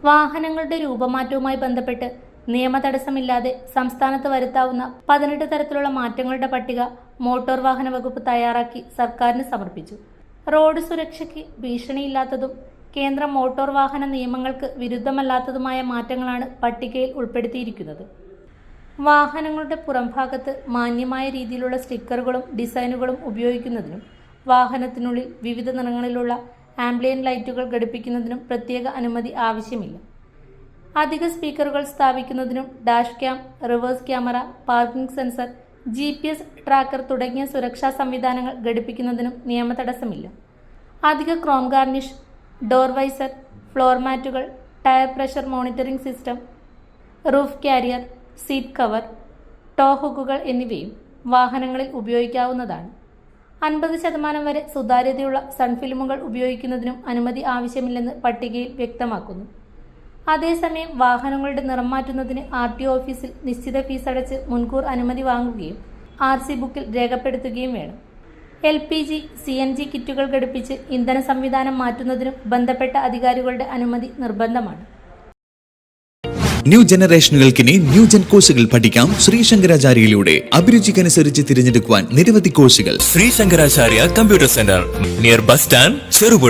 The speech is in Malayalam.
വാഹനങ്ങളുടെ രൂപമാറ്റവുമായി ബന്ധപ്പെട്ട് നിയമതടസ്സമില്ലാതെ സംസ്ഥാനത്ത് വരുത്താവുന്ന 18 തരത്തിലുള്ള മാറ്റങ്ങളുടെ പട്ടിക മോട്ടോർ വാഹന വകുപ്പ് തയ്യാറാക്കി സർക്കാരിന് സമർപ്പിച്ചു. റോഡ് സുരക്ഷയ്ക്ക് ഭീഷണിയില്ലാത്തതും കേന്ദ്ര മോട്ടോർ വാഹന നിയമങ്ങൾക്ക് വിരുദ്ധമല്ലാത്തതുമായ മാറ്റങ്ങളാണ് പട്ടികയിൽ ഉൾപ്പെടുത്തിയിരിക്കുന്നത്. വാഹനങ്ങളുടെ പുറംഭാഗത്ത് മാന്യമായ രീതിയിലുള്ള സ്റ്റിക്കറുകളും ഡിസൈനുകളും ഉപയോഗിക്കുന്നതിനും വാഹനത്തിനുള്ളിൽ വിവിധ നിറങ്ങളിലുള്ള ആംബിയന്റ് ലൈറ്റുകൾ ഘടിപ്പിക്കുന്നതിനും പ്രത്യേക അനുമതി ആവശ്യമില്ല. അധിക സ്പീക്കറുകൾ സ്ഥാപിക്കുന്നതിനും dash cam, reverse camera, parking sensor, GPS tracker തുടങ്ങിയ സുരക്ഷാ സംവിധാനങ്ങൾ ഘടിപ്പിക്കുന്നതിനും നിയമതടസ്സമില്ല. അധിക chrome garnish, door visor, floor മാറ്റുകൾ, tyre pressure monitoring system, roof carrier, seat cover, tow ഹുക്കുകൾ എന്നിവയും വാഹനങ്ങളിൽ ഉപയോഗിക്കാവുന്നതാണ്. 50% വരെ സുതാര്യതയുള്ള സൺഫിലിമുകൾ ഉപയോഗിക്കുന്നതിനും അനുമതി ആവശ്യമില്ലെന്ന് പട്ടികയിൽ വ്യക്തമാക്കുന്നു. അതേസമയം വാഹനങ്ങളുടെ നിറം മാറ്റുന്നതിന് RTO ഓഫീസിൽ നിശ്ചിത ഫീസ് അടച്ച് മുൻകൂർ അനുമതി വാങ്ങുകയും RC ബുക്കിൽ രേഖപ്പെടുത്തുകയും വേണം. LPG, CNG കിറ്റുകൾ ഘടിപ്പിച്ച് ഇന്ധന സംവിധാനം മാറ്റുന്നതിനും ബന്ധപ്പെട്ട അധികാരികളുടെ അനുമതി നിർബന്ധമാണ്. ന്യൂ ജനറേഷനുകൾക്കിനി ന്യൂ ജെൻ കോഴ്സുകൾ പഠിക്കാം. ശ്രീശങ്കരാചാര്യയിലൂടെ അഭിരുചിക്കനുസരിച്ച് തിരഞ്ഞെടുക്കുവാൻ നിരവധി കോഴ്സുകൾ. Sree Sankaracharya computer centre, near bus stand, Cherupuzha.